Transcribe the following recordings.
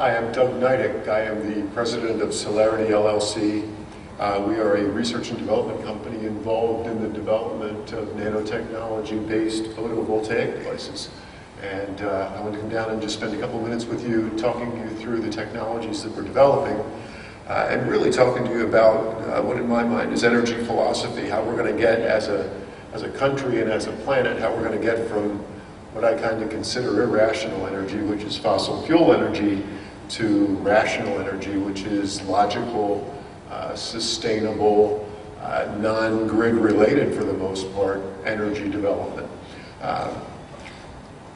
Hi, I'm Doug Neidich. I am the president of Solarity, LLC. We are a research and development company involved in the development of nanotechnology-based photovoltaic devices. And I want to come down and just spend a couple minutes with you talking you through the technologies that we're developing and really talking to you about what in my mind is energy philosophy, how we're going to get as a country and as a planet, how we're going to get from what I kind of consider irrational energy, which is fossil fuel energy, to rational energy, which is logical, sustainable, non-grid related for the most part, energy development.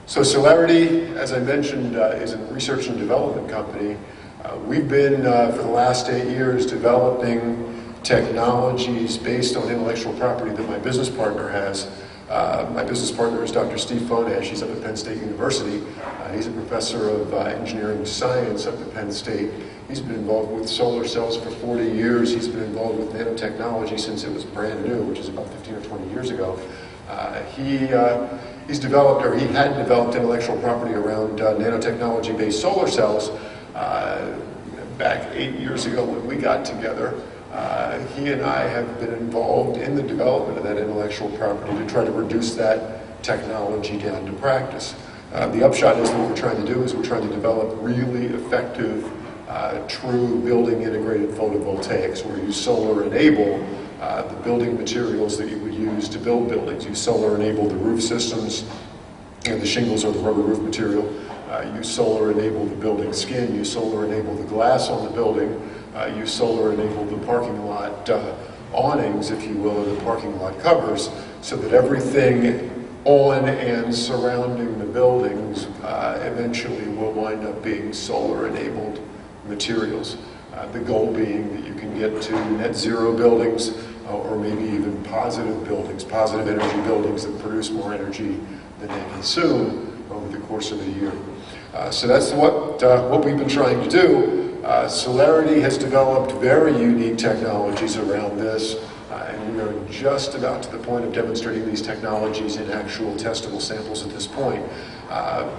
So Solarity, as I mentioned, is a research and development company. We've been, for the last 8 years, developing technologies based on intellectual property that my business partner has. My business partner is Dr. Steve Fonash. He's up at Penn State University. He's a professor of engineering science up at Penn State. He's been involved with solar cells for 40 years. He's been involved with nanotechnology since it was brand new, which is about 15 or 20 years ago. He's developed, or he had developed intellectual property around nanotechnology-based solar cells back 8 years ago when we got together. He and I have been involved in the development of that intellectual property to try to reduce that technology down to practice. The upshot is that what we're trying to do is we're trying to develop really effective, true building integrated photovoltaics where you solar enable the building materials that you would use to build buildings. You solar enable the roof systems, and the shingles or the rubber roof material. You solar enable the building skin. You solar enable the glass on the building. You solar enable the parking lot awnings, if you will, or the parking lot covers, so that everything on and surrounding the buildings eventually will wind up being solar enabled materials. The goal being that you can get to net zero buildings or maybe even positive buildings, positive energy buildings that produce more energy than they consume over the course of a year. So that's what we've been trying to do. Solarity has developed very unique technologies around this, and we are just about to the point of demonstrating these technologies in actual testable samples at this point.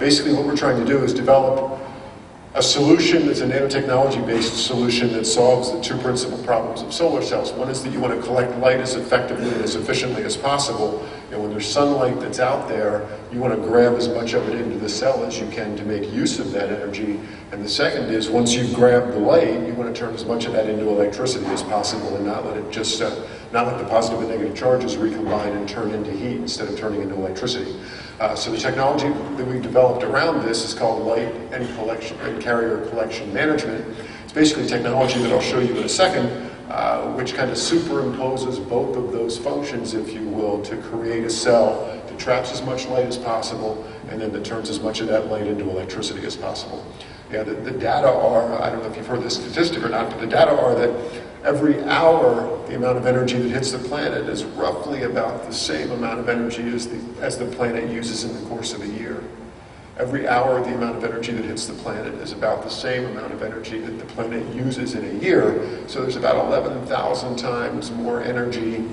Basically what we're trying to do is develop a solution that's a nanotechnology-based solution that solves the two principal problems of solar cells. One is that you want to collect light as effectively and as efficiently as possible, and when there's sunlight that's out there, you want to grab as much of it into the cell as you can to make use of that energy. And the second is, once you've grabbed the light, you want to turn as much of that into electricity as possible and not let it just, not let the positive and negative charges recombine and turn into heat instead of turning into electricity. So the technology that we've developed around this is called light and carrier collection management. It's basically technology that I'll show you in a second, which kind of superimposes both of those functions, if you will, to create a cell that traps as much light as possible and then that turns as much of that light into electricity as possible. Yeah, the data are, I don't know if you've heard this statistic or not, but the data are that every hour, the amount of energy that hits the planet is roughly about the same amount of energy as the planet uses in the course of a year. Every hour, the amount of energy that hits the planet is about the same amount of energy that the planet uses in a year. So there's about 11,000 times more energy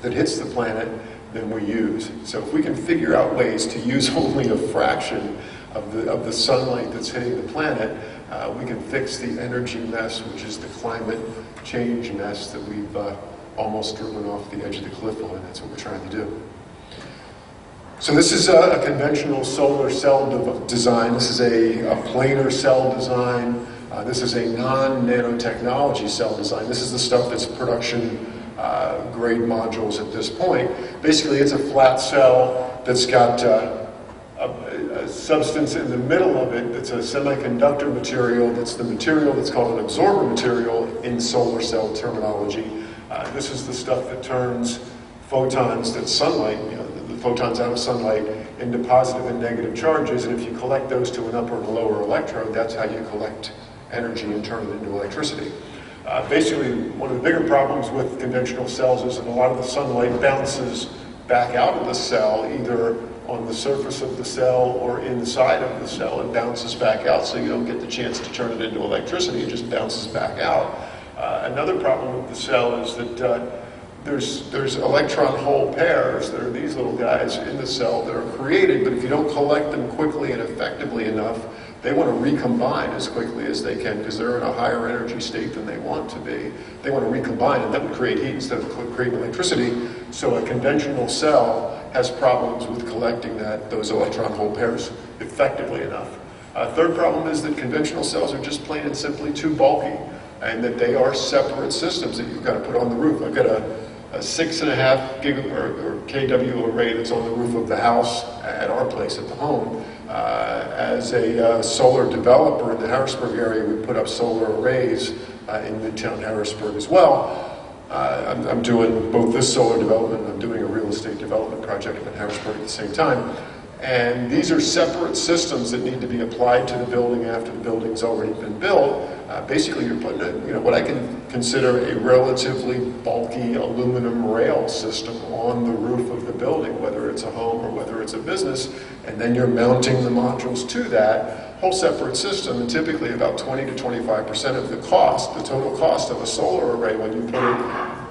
that hits the planet than we use. So if we can figure out ways to use only a fraction of the sunlight that's hitting the planet, we can fix the energy mess, which is the climate change mess that we've almost driven off the edge of the cliff on. That's what we're trying to do. So this is a conventional solar cell design. This is a planar cell design. This is a non-nanotechnology cell design. This is the stuff that's production grade modules at this point. Basically, it's a flat cell that's got a substance in the middle of it that's a semiconductor material. That's the material that's called an absorber material in solar cell terminology. This is the stuff that turns photons, that's sunlight, you know, the photons out of sunlight, into positive and negative charges, and if you collect those to an upper and a lower electrode, that's how you collect energy and turn it into electricity. Basically, one of the bigger problems with conventional cells is that a lot of the sunlight bounces back out of the cell, either on the surface of the cell or inside of the cell. It bounces back out, so you don't get the chance to turn it into electricity. It just bounces back out. Another problem with the cell is that there's electron hole pairs. There are these little guys in the cell that are created, but if you don't collect them quickly and effectively enough, They want to recombine as quickly as they can because they're in a higher energy state than they want to be. They want to recombine, and that would create heat instead of creating electricity. So a conventional cell has problems with collecting those electron hole pairs effectively enough. Third problem is that conventional cells are just plain and simply too bulky, and that they are separate systems that you've got to put on the roof. I've got a 6.5 kW array that's on the roof of the house at our place at the home. As a solar developer in the Harrisburg area, we put up solar arrays in Midtown Harrisburg as well. I'm doing both this solar development and I'm doing a real estate development project in Harrisburg at the same time. And these are separate systems that need to be applied to the building after the building's already been built. Basically, you're putting what I can consider a relatively bulky aluminum rail system on the roof of the building, whether it's a home or whether it's a business, and then you're mounting the modules to that whole separate system. And typically, about 20 to 25% of the cost, the total cost of a solar array when you put it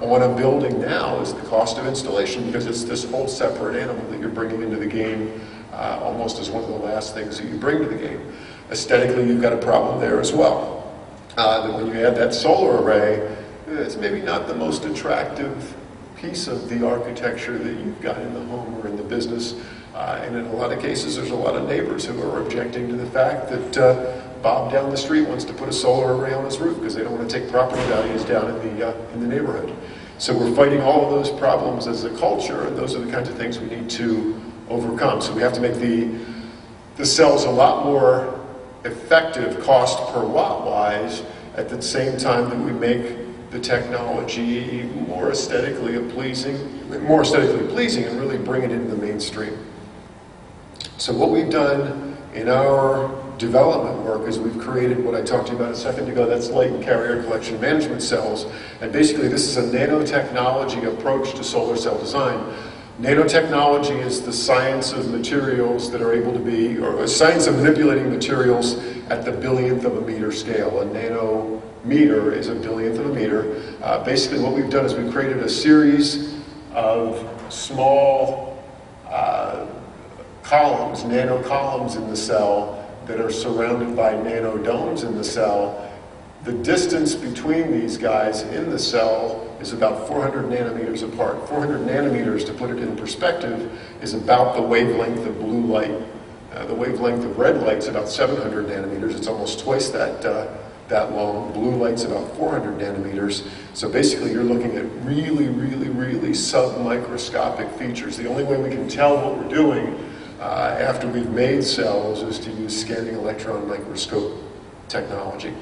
on a building now, is the cost of installation, because it's this whole separate animal that you're bringing into the game. Almost as one of the last things that you bring to the game. Aesthetically, you've got a problem there as well. That when you add that solar array, it's maybe not the most attractive piece of the architecture that you've got in the home or in the business. And in a lot of cases, there's a lot of neighbors who are objecting to the fact that Bob down the street wants to put a solar array on his roof because they don't want to take property values down in the neighborhood. So we're fighting all of those problems as a culture, and those are the kinds of things we need to overcome. So we have to make the cells a lot more effective cost per watt wise at the same time that we make the technology more aesthetically pleasing and really bring it into the mainstream. So what we've done in our development work is we've created what I talked to you about a second ago, that's latent carrier collection management cells. And basically this is a nanotechnology approach to solar cell design. Nanotechnology is the science of materials that are able to be, or a science of manipulating materials at the billionth of a meter scale. A nanometer is a billionth of a meter. Basically what we've done is we've created a series of small columns, nano columns in the cell that are surrounded by nanodomes in the cell. The distance between these guys in the cell is about 400 nanometers apart. 400 nanometers, to put it in perspective, is about the wavelength of blue light. The wavelength of red light's about 700 nanometers. It's almost twice that long. Blue light's about 400 nanometers. So basically you're looking at really sub-microscopic features. The only way we can tell what we're doing after we've made cells is to use scanning electron microscope technology.